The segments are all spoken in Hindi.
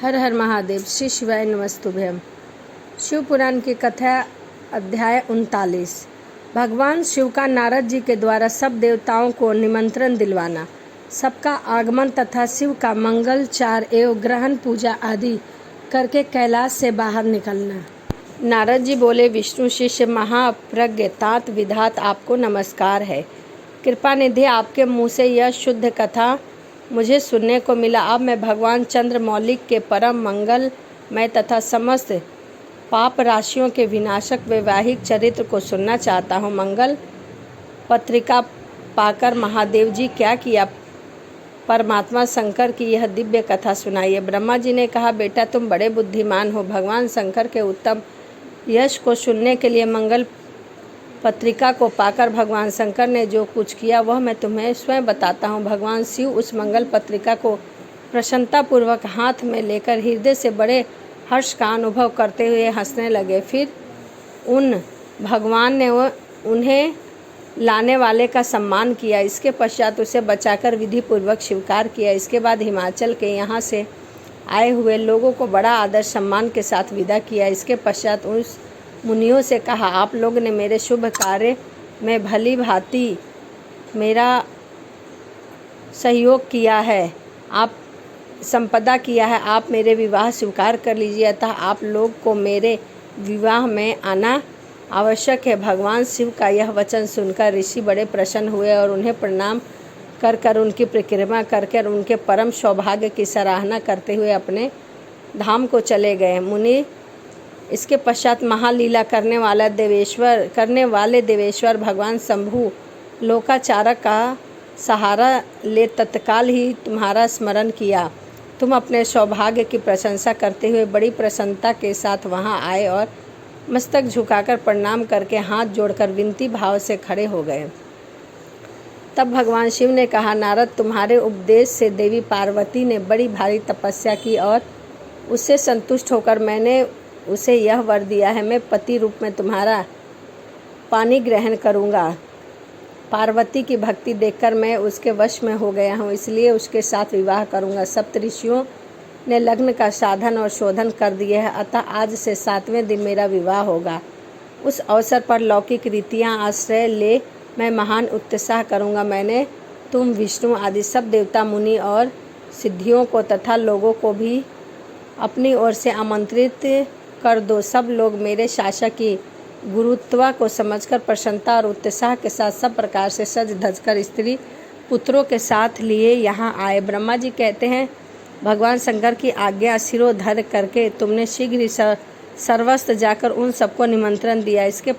हर हर महादेव। श्री शिवाय नमस्तुभ्यम। शिव पुराण की कथा अध्याय 39। भगवान शिव का नारद जी के द्वारा सब देवताओं को निमंत्रण दिलवाना, सबका आगमन तथा शिव का मंगलचार एवं ग्रहण पूजा आदि करके कैलाश से बाहर निकलना। नारद जी बोले, विष्णु शिष्य महाप्रज्ञ तात विधात आपको नमस्कार है। कृपा निधि, आपके मुँह से यह शुद्ध कथा मुझे सुनने को मिला। अब मैं भगवान चंद्रमौलिक के परम मंगलमय तथा समस्त पाप राशियों के विनाशक वैवाहिक चरित्र को सुनना चाहता हूँ। मंगल पत्रिका पाकर महादेव जी क्या किया, परमात्मा शंकर की यह दिव्य कथा सुनाइए। ब्रह्मा जी ने कहा, बेटा तुम बड़े बुद्धिमान हो। भगवान शंकर के उत्तम यश को सुनने के लिए मंगल पत्रिका को पाकर भगवान शंकर ने जो कुछ किया वह मैं तुम्हें स्वयं बताता हूँ। भगवान शिव उस मंगल पत्रिका को प्रसन्नतापूर्वक हाथ में लेकर हृदय से बड़े हर्ष का अनुभव करते हुए हंसने लगे। फिर उन भगवान ने उन्हें लाने वाले का सम्मान किया। इसके पश्चात उसे बचाकर विधि पूर्वक स्वीकार किया। इसके बाद हिमाचल के यहाँ से आए हुए लोगों को बड़ा आदर सम्मान के साथ विदा किया। इसके पश्चात उस मुनियों से कहा, आप लोग ने मेरे शुभ कार्य में भली भांति मेरा सहयोग किया है, आप संपदा किया है, आप मेरे विवाह स्वीकार कर लीजिए, अतः आप लोग को मेरे विवाह में आना आवश्यक है। भगवान शिव का यह वचन सुनकर ऋषि बड़े प्रसन्न हुए और उन्हें प्रणाम कर उनकी परिक्रमा करके उनके परम सौभाग्य की सराहना करते हुए अपने धाम को चले गए। मुनि इसके पश्चात महालीला करने वाले देवेश्वर भगवान शंभु लोकाचारक का सहारा ले तत्काल ही तुम्हारा स्मरण किया। तुम अपने सौभाग्य की प्रशंसा करते हुए बड़ी प्रसन्नता के साथ वहां आए और मस्तक झुकाकर प्रणाम करके हाथ जोड़कर विनती भाव से खड़े हो गए। तब भगवान शिव ने कहा, नारद तुम्हारे उपदेश से देवी पार्वती ने बड़ी भारी तपस्या की और उससे संतुष्ट होकर मैंने उसे यह वर दिया है, मैं पति रूप में तुम्हारा पानी ग्रहण करूँगा। पार्वती की भक्ति देखकर मैं उसके वश में हो गया हूँ, इसलिए उसके साथ विवाह करूँगा। सप्तऋषियों ने लग्न का साधन और शोधन कर दिया है, अतः आज से 7वें दिन मेरा विवाह होगा। उस अवसर पर लौकिक रीतियाँ आश्रय ले मैं महान उत्साह करूँगा। मैंने तुम विष्णु आदि सब देवता मुनि और सिद्धियों को तथा लोगों को भी अपनी ओर से आमंत्रित कर दो। सब लोग मेरे शासक की गुरुत्वा को समझकर प्रसन्नता और उत्साह के साथ सब प्रकार से सज धजकर स्त्री पुत्रों के साथ लिए यहाँ आए। ब्रह्मा जी कहते हैं, भगवान शंकर की आज्ञा शिरोधर करके तुमने शीघ्र ही सर्वस्त्र जाकर उन सबको निमंत्रण दिया। उसके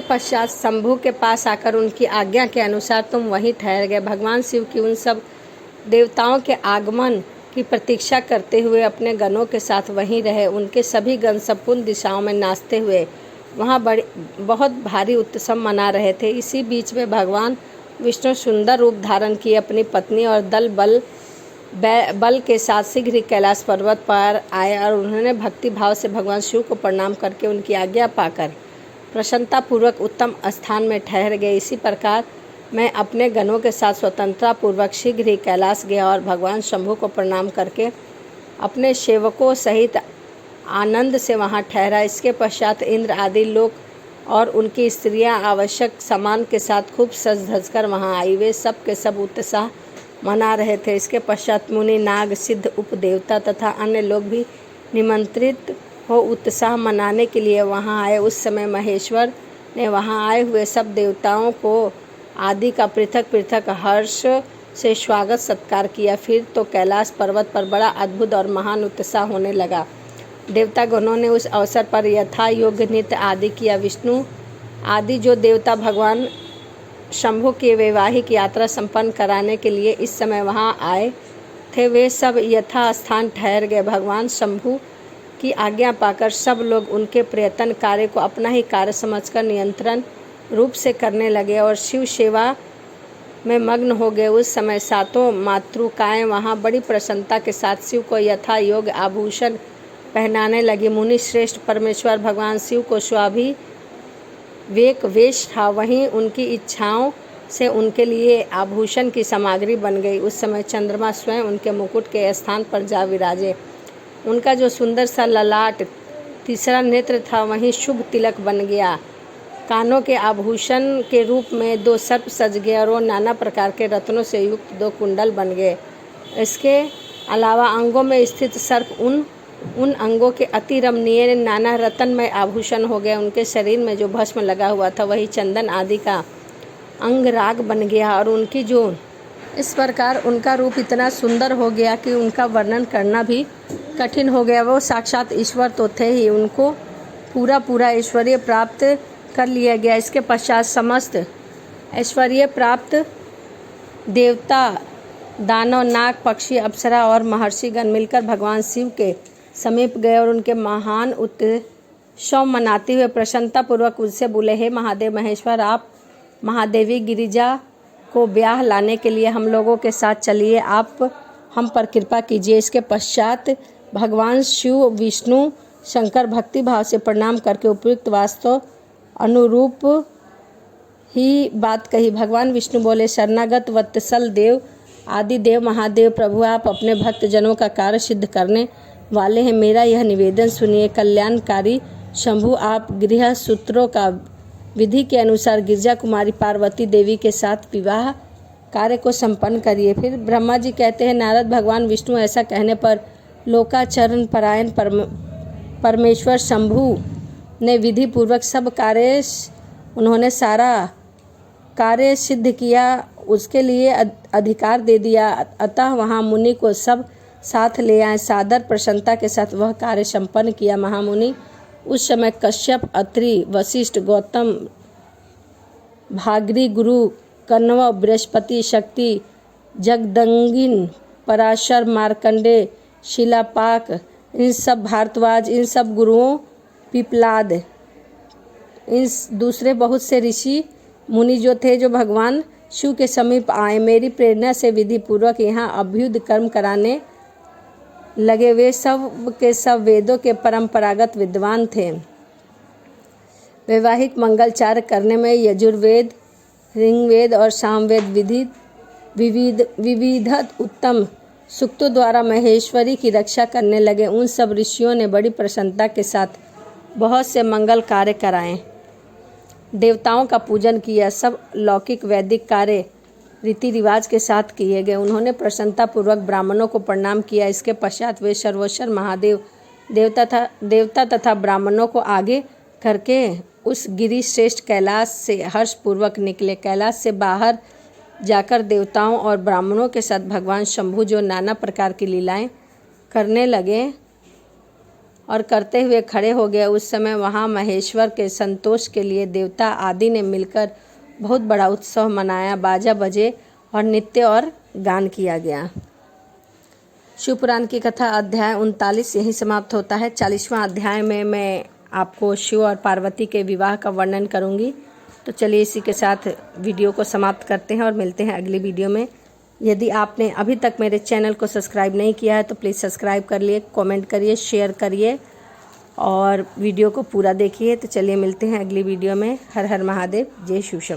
पश्चात शंभु के पास आकर उनकी आज्ञा के अनुसार तुम वहीं ठहर गए। भगवान शिव की उन सब देवताओं के आगमन की प्रतीक्षा करते हुए अपने गणों के साथ वहीं रहे। उनके सभी गण संपूर्ण दिशाओं में नाचते हुए वहाँ बहुत भारी उत्सव मना रहे थे। इसी बीच में भगवान विष्णु सुंदर रूप धारण किए अपनी पत्नी और दल बल के साथ शीघ्र ही कैलाश पर्वत पर आए और उन्होंने भक्ति भाव से भगवान शिव को प्रणाम करके उनकी आज्ञा पाकर प्रसन्नतापूर्वक उत्तम स्थान में ठहर गए। इसी प्रकार मैं अपने गणों के साथ स्वतंत्रता पूर्वक शीघ्र ही कैलाश गया और भगवान शंभु को प्रणाम करके अपने सेवकों सहित आनंद से वहां ठहरा। इसके पश्चात इंद्र आदि लोग और उनकी स्त्रियां आवश्यक सामान के साथ खूब सज धज कर वहाँ आई। वे सब के सब उत्साह मना रहे थे। इसके पश्चात मुनि, नाग, सिद्ध, उपदेवता तथा अन्य लोग भी निमंत्रित हो उत्साह मनाने के लिए वहाँ आए। उस समय महेश्वर ने वहाँ आए हुए सब देवताओं को आदि का पृथक पृथक हर्ष से स्वागत सत्कार किया। फिर तो कैलाश पर्वत पर बड़ा अद्भुत और महान उत्साह होने लगा। देवतागणों ने उस अवसर पर यथा योग्य नृत्य आदि किया। विष्णु आदि जो देवता भगवान शंभु की वैवाहिक यात्रा संपन्न कराने के लिए इस समय वहां आए थे, वे सब यथा स्थान ठहर गए। भगवान शंभु की आज्ञा पाकर सब लोग उनके प्रयत्न कार्य को अपना ही कार्य समझकर नियंत्रण रूप से करने लगे और शिव सेवा में मग्न हो गए। उस समय सातों मातृकाएं वहां बड़ी प्रसन्नता के साथ शिव को यथा योग्य आभूषण पहनाने लगी। मुनि श्रेष्ठ परमेश्वर भगवान शिव को स्वाभिवेक वेश था, वहीं उनकी इच्छाओं से उनके लिए आभूषण की सामग्री बन गई। उस समय चंद्रमा स्वयं उनके मुकुट के स्थान पर जा विराजे। उनका जो सुंदर सा ललाट तीसरा नेत्र था वहीं शुभ तिलक बन गया। कानों के आभूषण के रूप में 2 सर्प सज गए और वो नाना प्रकार के रत्नों से युक्त 2 कुंडल बन गए। इसके अलावा अंगों में स्थित सर्प उन अंगों के अति रमणीय नाना रत्नमय आभूषण हो गए। उनके शरीर में जो भस्म लगा हुआ था वही चंदन आदि का अंगराग बन गया और उनकी जो इस प्रकार उनका रूप इतना सुंदर हो गया कि उनका वर्णन करना भी कठिन हो गया। वो साक्षात ईश्वर तो थे ही, उनको पूरा ऐश्वर्य प्राप्त कर लिया गया। इसके पश्चात समस्त ऐश्वर्य प्राप्त देवता, दानव, नाग, पक्षी, अप्सरा और महर्षिगण मिलकर भगवान शिव के समीप गए और उनके महान उत्सव मनाते हुए प्रसन्नतापूर्वक उससे बोले, हे महादेव महेश्वर, आप महादेवी गिरिजा को ब्याह लाने के लिए हम लोगों के साथ चलिए, आप हम पर कृपा कीजिए। इसके पश्चात भगवान शिव विष्णु शंकर भक्ति भाव से प्रणाम करके उपयुक्त वास्तव अनुरूप ही बात कही। भगवान विष्णु बोले, शरणागत वत्सल देव, आदि देव, महादेव प्रभु, आप अपने भक्त जनों का कार्य सिद्ध करने वाले हैं। मेरा यह निवेदन सुनिए। कल्याणकारी शंभु, आप गृह सूत्रों का विधि के अनुसार गिरजा कुमारी पार्वती देवी के साथ विवाह कार्य को संपन्न करिए। फिर ब्रह्मा जी कहते हैं, नारद, भगवान विष्णु ऐसा कहने पर लोकाचरण परायण परमेश्वर शंभु ने विधि पूर्वक सब कार्य उन्होंने सारा कार्य सिद्ध किया, उसके लिए अधिकार दे दिया। अतः वहाँ मुनि को सब साथ ले आए। सादर प्रसन्नता के साथ वह कार्य संपन्न किया। महामुनि उस समय कश्यप, अत्रि, वशिष्ठ, गौतम, भागरी, गुरु, कण्व, बृहस्पति, शक्ति, जगदंगिन, पराशर, मार्कंडे, शिलापाक, इन सब भारद्वाज, इन सब गुरुओं, पिपलाद, इन दूसरे बहुत से ऋषि मुनि जो थे, जो भगवान शिव के समीप आए, मेरी प्रेरणा से विधि पूर्वक यहाँ अभ्युदय कर्म कराने लगे। वे सब के सब वेदों के परंपरागत विद्वान थे। वैवाहिक मंगलचार्य करने में यजुर्वेद, ऋग्वेद और सामवेद विविधत उत्तम सूक्तों द्वारा महेश्वरी की रक्षा करने लगे। उन सब ऋषियों ने बड़ी प्रसन्नता के साथ बहुत से मंगल कार्य कराए, देवताओं का पूजन किया। सब लौकिक वैदिक कार्य रीति रिवाज के साथ किए गए। उन्होंने ब्राह्मणों को प्रणाम किया। इसके पश्चात वे सर्वेश्वर महादेव देवता तथा ब्राह्मणों को आगे करके उस गिरि श्रेष्ठ कैलाश से हर्षपूर्वक निकले। कैलाश से बाहर जाकर देवताओं और ब्राह्मणों के साथ भगवान शंभु जो नाना प्रकार की लीलाएं करने लगे और करते हुए खड़े हो गए। उस समय वहाँ महेश्वर के संतोष के लिए देवता आदि ने मिलकर बहुत बड़ा उत्सव मनाया। बाजा बजे और नृत्य और गान किया गया। शिवपुराण की कथा अध्याय 39 यहीं समाप्त होता है। 40वां अध्याय में मैं आपको शिव और पार्वती के विवाह का वर्णन करूंगी। तो चलिए इसी के साथ वीडियो को समाप्त करते हैं और मिलते हैं अगली वीडियो में। यदि आपने अभी तक मेरे चैनल को सब्सक्राइब नहीं किया है तो प्लीज़ सब्सक्राइब कर लिए, कमेंट करिए, शेयर करिए और वीडियो को पूरा देखिए। तो चलिए मिलते हैं अगली वीडियो में। हर हर महादेव, जय शिव शंभू।